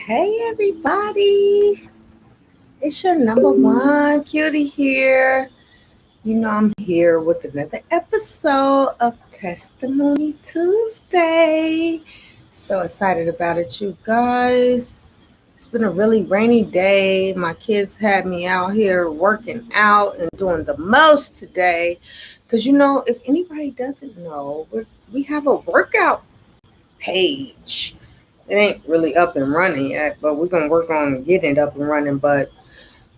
Hey everybody, it's your number one cutie here. I'm here with another episode of Testimony Tuesday. So excited about it, you guys. It's been a really rainy day. My kids had me out here working out and doing the most today. Because, if anybody doesn't know, we have a workout page. It ain't really up and running yet, but we're gonna work on getting it up and running. But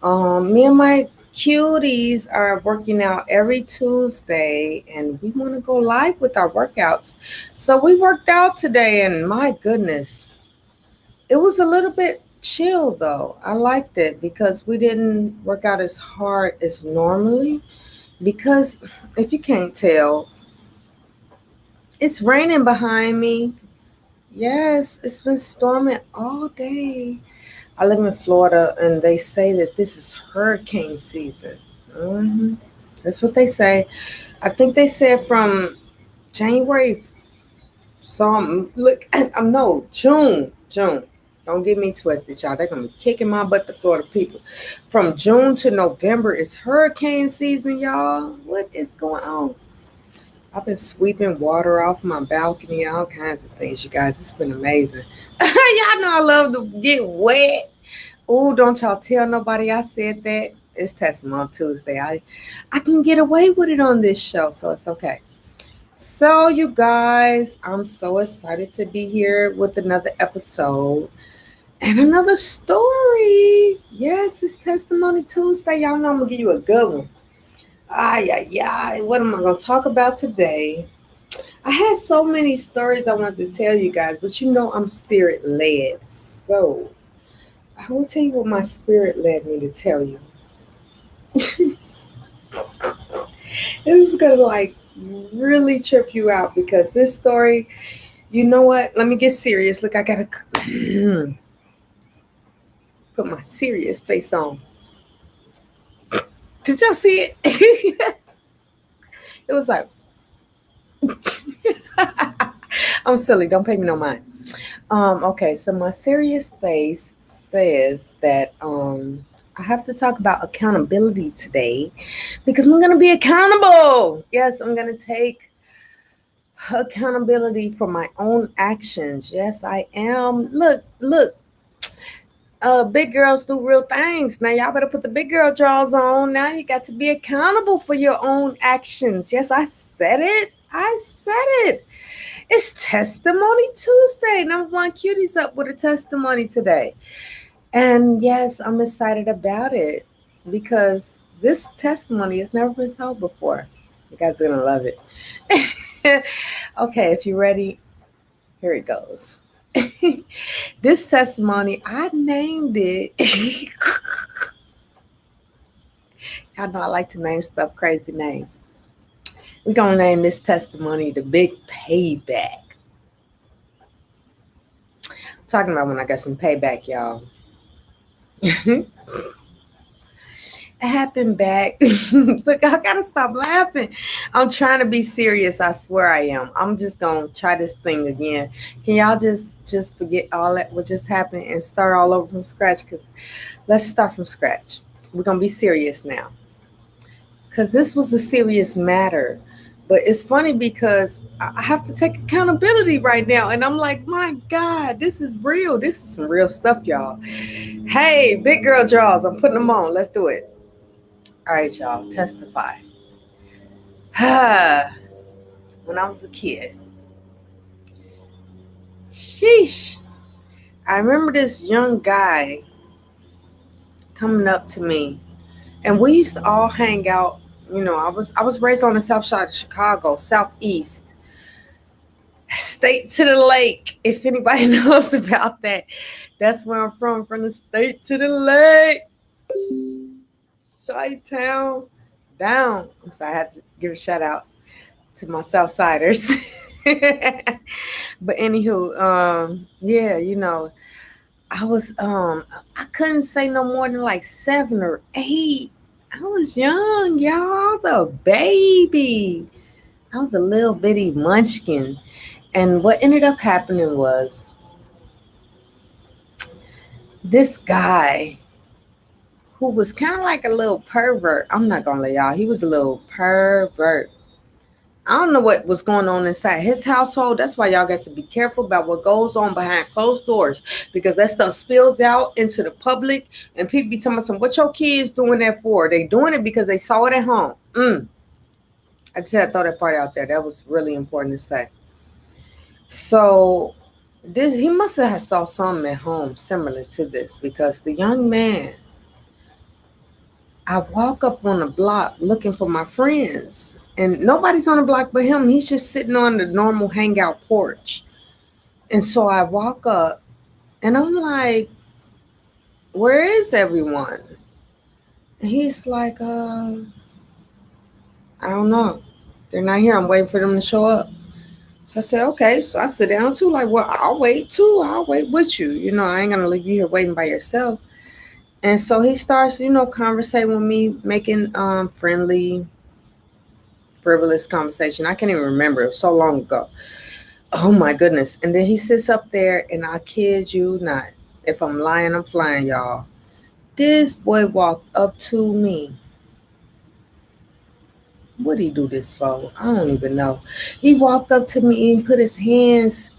me and my cuties are working out every Tuesday, and we want to go live with our workouts. So we worked out today, and my goodness, it was a little bit chill though. I liked it because we didn't work out as hard as normally. Because if you can't tell, it's raining behind me. Yes, it's been storming all day. I live in Florida, and they say that this is hurricane season. hmm That's what they say. I think they said from January. Look, I'm no June. Don't get me twisted, y'all. They're gonna be kicking my butt, the Florida people. From June to November is hurricane season, y'all. What is going on? I've been sweeping water off my balcony, all kinds of things, you guys. It's been amazing. Y'all know I love to get wet. Oh, don't y'all tell nobody I said that. It's Testimony Tuesday. I can get away with it on this show, so it's okay. So, you guys, I'm so excited to be here with another episode and another story. Yes, it's Testimony Tuesday. Y'all know I'm going to give you a good one. Ay, ay, ay. What am I going to talk about today? I had so many stories I wanted to tell you guys, but I'm spirit led. So, I will tell you what my spirit led me to tell you. This is going to really trip you out because this story, you know what? Let me get serious. Look, I got to put my serious face on. Did y'all see it? It was like, I'm silly. Don't pay me no mind. Okay, so my serious face says that I have to talk about accountability today because I'm going to be accountable. Yes, I'm going to take accountability for my own actions. Yes, I am. Look. Big girls do real things. Now y'all better put the big girl drawers on. Now you got to be accountable for your own actions. Yes, I said it. I said it. It's Testimony Tuesday. Number one cuties up with a testimony today. And yes, I'm excited about it because this testimony has never been told before. You guys are gonna love it. Okay, if you're ready, here it goes. This testimony, I named it. Y'all know I like to name stuff crazy names. We're going to name this testimony the Big Payback. I'm talking about when I got some payback, y'all. It happened back. Look, I got to stop laughing. I'm trying to be serious. I swear I am. I'm just going to try this thing again. Can y'all just forget all that what just happened and start all over from scratch? Because let's start from scratch. We're going to be serious now. Because this was a serious matter. But it's funny because I have to take accountability right now. And I'm like, my God, this is real. This is some real stuff, y'all. Hey, big girl draws. I'm putting them on. Let's do it. All right, y'all. Testify. When I was a kid. Sheesh. I remember this young guy coming up to me. And we used to all hang out. I was raised on the south side of Chicago, southeast, state to the lake. If anybody knows about that, that's where I'm from the state to the lake. Chi-town down. I'm sorry, I had to give a shout out to my south siders. But anywho, yeah, I couldn't say no more than like 7 or 8. I was young, y'all. I was a baby. I was a little bitty munchkin. And what ended up happening was this guy who was kind of like a little pervert. I'm not gonna let y'all. He was a little pervert. I don't know what was going on inside his household. That's why y'all got to be careful about what goes on behind closed doors, because that stuff spills out into the public, and people be telling us, "What your kids doing that for? They doing it because they saw it at home." I just had to throw that part out there. That was really important to say. So he must have saw something at home similar to this, because the young man, I walk up on the block looking for my friends, and nobody's on the block but him. He's just sitting on the normal hangout porch. And so I walk up and I'm like, "Where is everyone?" And he's like, "I don't know. They're not here. I'm waiting for them to show up." So I said, "Okay." So I sit down too, like, "Well, I'll wait too. I'll wait with you. I ain't gonna leave you here waiting by yourself." And so he starts, conversating with me, making friendly, frivolous conversation. I can't even remember. It was so long ago. Oh my goodness. And then he sits up there, and I kid you not. If I'm lying, I'm flying, y'all. This boy walked up to me. What did he do this for? I don't even know. He walked up to me and put his hands,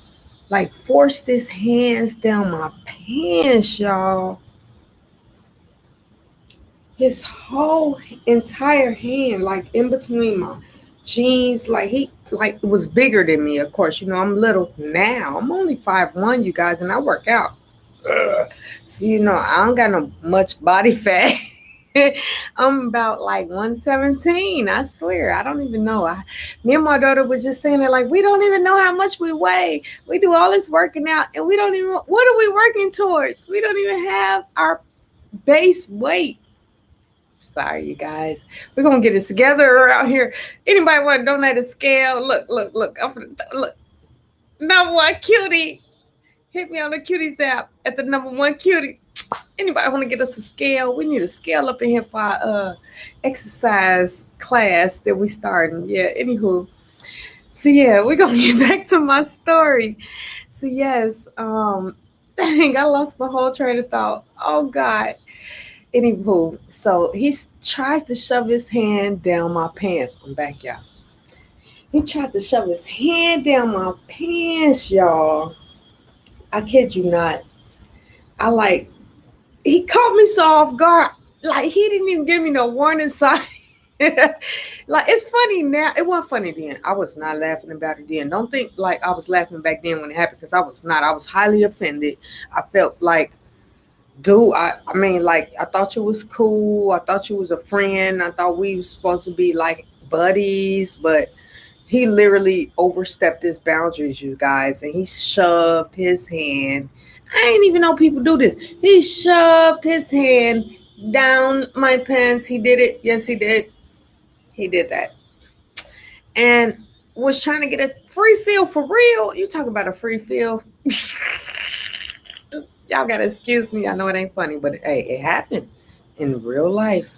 like forced his hands down my pants, y'all. His whole entire hand, like in between my jeans, like he like it was bigger than me. Of course, I'm little now. I'm only 5'1", you guys, and I work out. So I don't got no much body fat. I'm about like 117. I swear, I don't even know. Me and my daughter was just saying it, like, we don't even know how much we weigh. We do all this working out, and we don't even. What are we working towards? We don't even have our base weight. Sorry, you guys. We're gonna get it together around here. Anybody want to donate a scale? Look. Look. Number one cutie. Hit me on the Kutiez app at the number one cutie. Anybody want to get us a scale? We need a scale up in here for our exercise class that we starting. Yeah, anywho. So yeah, we're gonna get back to my story. So yes, dang, I lost my whole train of thought. Oh God. Anywho, so he tries to shove his hand down my pants. I'm back, y'all. He tried to shove his hand down my pants, y'all. I kid you not. He caught me so off guard. Like, he didn't even give me no warning sign. Like, it's funny now. It wasn't funny then. I was not laughing about it then. Don't think like I was laughing back then when it happened, because I was not. I was highly offended. I felt like, dude, I mean, like, I thought you was cool. I thought you was a friend. I thought we was supposed to be like buddies, but he literally overstepped his boundaries, you guys, and he shoved his hand. I didn't even know people do this. He shoved his hand down my pants. He did it. Yes, he did. He did that. And was trying to get a free feel for real. You talk about a free feel. Y'all gotta excuse me. I know it ain't funny, but hey, it happened in real life.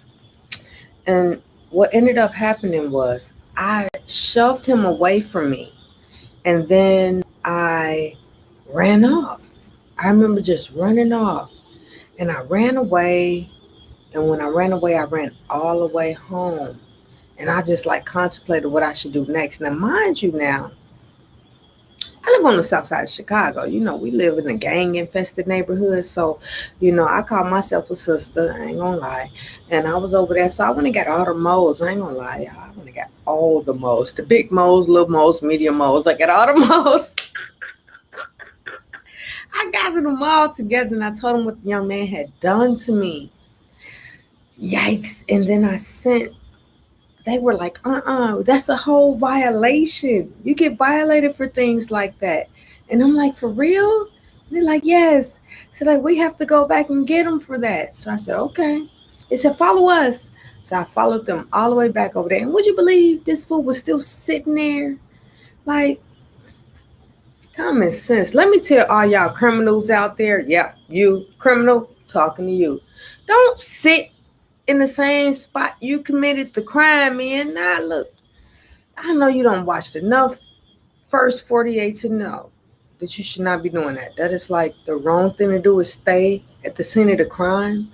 And what ended up happening was I shoved him away from me, and then I ran off. I remember just running off, and I ran away. And when I ran away, I ran all the way home, and I just like contemplated what I should do next. Now, mind you, now I live on the south side of Chicago. We live in a gang-infested neighborhood. So, I call myself a sister. I ain't gonna lie. And I was over there. So I went and got all the moles. I ain't gonna lie, y'all. I went and got all the moles. The big moles, little moles, medium moles. I got all the moles. I gathered them all together, and I told them what the young man had done to me. Yikes. And then they were like, that's a whole violation. You get violated for things like that. And I'm like, for real? And they're like, yes. So like, we have to go back and get them for that. So I said, okay. They said, follow us. So I followed them all the way back over there. And would you believe this fool was still sitting there? Like, common sense. Let me tell all y'all criminals out there. Yep, you criminal, talking to you. Don't sit in the same spot you committed the crime in. Look, I know you don't watch enough First 48 to know that you should not be doing that. That is like the wrong thing to do, is stay at the scene of the crime.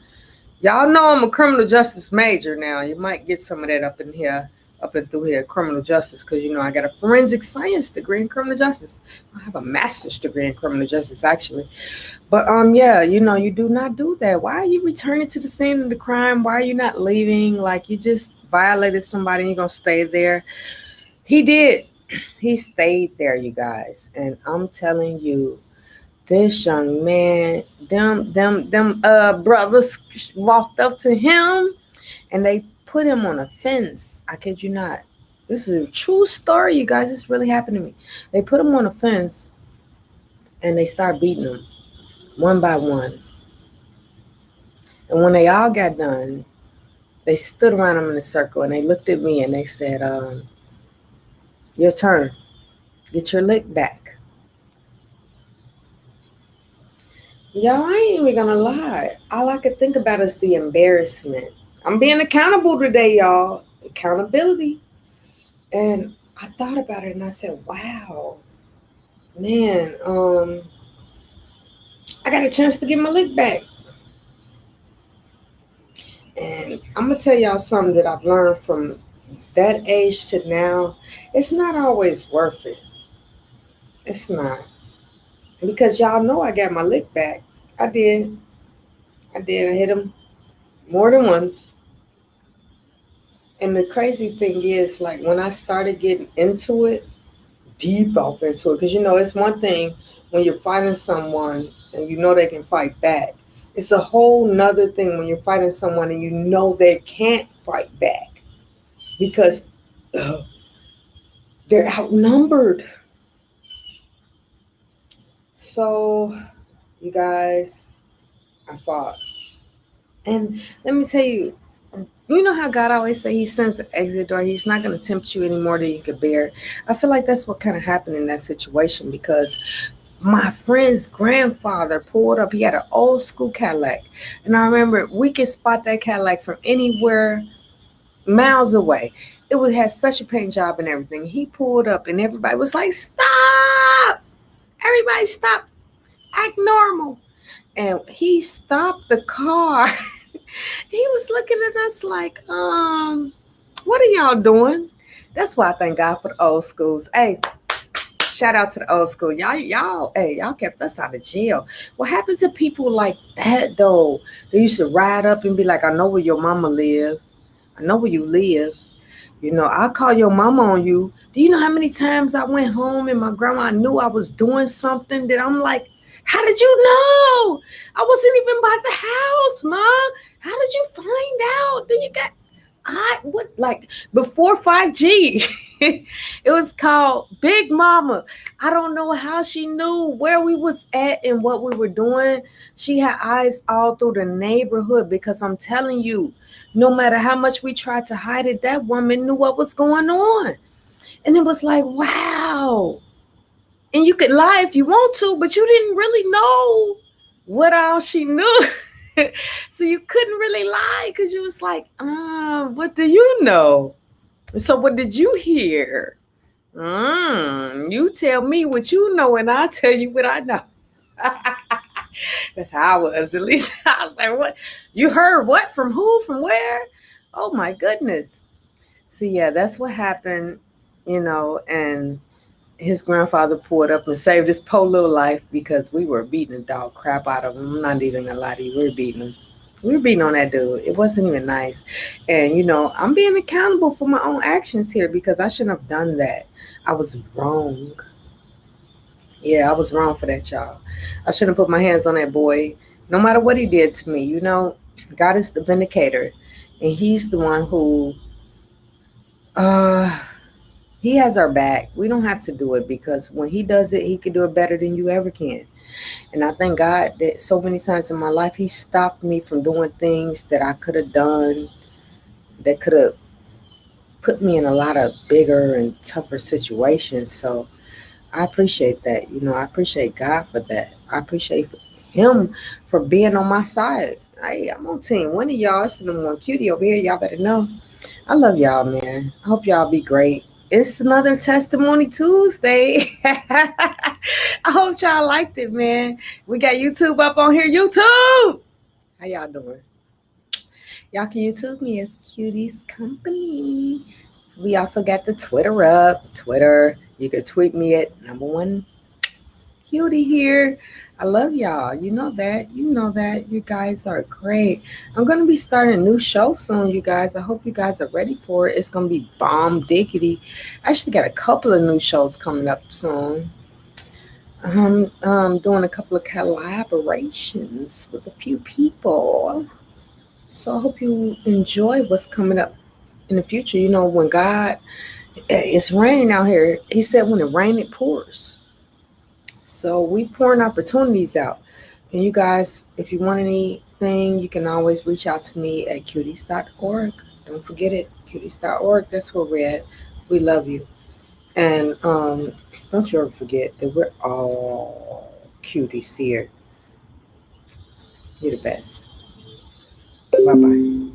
Y'all know I'm a criminal justice major now. You might get some of that up in here, up and through here, criminal justice, because I got a forensic science degree in criminal justice. I have a master's degree in criminal justice, actually. But yeah, you do not do that. Why are you returning to the scene of the crime? Why are you not leaving? Like, you just violated somebody and you're gonna stay there. He did. He stayed there, you guys. And I'm telling you, this young man, them brothers walked up to him and they put him on a fence. I kid you not. This is a true story, you guys. This really happened to me. They put him on a fence and they start beating him one by one. And when they all got done, they stood around him in a circle and they looked at me and they said, your turn. Get your lick back. Y'all, I ain't even gonna lie. All I could think about is the embarrassment. I'm being accountable today, y'all. Accountability. And I thought about it and I said, wow, man, I got a chance to get my lick back. And I'm gonna tell y'all something that I've learned from that age to now. It's not always worth it. It's not. Because y'all know I got my lick back. I did. I hit him more than once. And the crazy thing is, like, when I started getting into it, deep off into it, because it's one thing when you're fighting someone and they can fight back. It's a whole nother thing when you're fighting someone and they can't fight back because they're outnumbered. So, you guys, I fought. And let me tell you, you know how God always say he sends an exit door. He's not going to tempt you any more than you could bear. I feel like that's what kind of happened in that situation, because my friend's grandfather pulled up. He had an old school Cadillac. And I remember we could spot that Cadillac from anywhere miles away. It had special paint job and everything. He pulled up and everybody was like, stop! Everybody stop. Act normal. And he stopped the car. He was looking at us like, what are y'all doing? That's why I thank God for the old schools. Hey, shout out to the old school. Y'all kept us out of jail. What happened to people like that, though? They used to ride up and be like, I know where your mama live. I know where you live. I'll call your mama on you. Do you know how many times I went home and my grandma knew I was doing something that I'm like, how did you know? I wasn't even by the house, Ma. How did you find out? Then you got, before 5G, it was called Big Mama. I don't know how she knew where we was at and what we were doing. She had eyes all through the neighborhood, because I'm telling you, no matter how much we tried to hide it, that woman knew what was going on. And it was like, wow. And you could lie if you want to, but you didn't really know what all she knew. So you couldn't really lie, because you was like, what do you know? So what did you hear? You tell me what you know and I'll tell you what I know. That's how I was, at least. I was like, what? You heard what? From who? From where? Oh my goodness. So yeah, that's what happened, and his grandfather pulled up and saved his poor little life, because we were beating the dog crap out of him. I'm not even gonna lie to you. We were beating him. We were beating on that dude. It wasn't even nice. And, I'm being accountable for my own actions here, because I shouldn't have done that. I was wrong. Yeah, I was wrong for that, y'all. I shouldn't have put my hands on that boy, no matter what he did to me. God is the vindicator. And he's the one who, he has our back. We don't have to do it, because when he does it, he can do it better than you ever can. And I thank God that so many times in my life, he stopped me from doing things that I could have done, that could have put me in a lot of bigger and tougher situations. So I appreciate that. I appreciate God for that. I appreciate him for being on my side. I'm on team. One of y'all, it's the one Kutie over here. Y'all better know. I love y'all, man. I hope y'all be great. It's another Testimony Tuesday. I hope y'all liked it, man. We got YouTube up on here. YouTube! How y'all doing? Y'all can YouTube me as Cutie's Company. We also got the Twitter up. Twitter, you can tweet me at #1 Kutie Here. I love y'all. You know that. You know that. You guys are great. I'm going to be starting a new show soon, you guys. I hope you guys are ready for it. It's going to be bomb diggity. I actually got a couple of new shows coming up soon. I'm doing a couple of collaborations with a few people. So I hope you enjoy what's coming up in the future. You know, when God, it's raining out here. He said when it rains, it pours. So we pouring opportunities out. And you guys, if you want anything, you can always reach out to me at cuties.org. Don't forget it, cuties.org. That's where we're at. We love you. And don't you ever forget that we're all cuties here. You're the best. Bye-bye.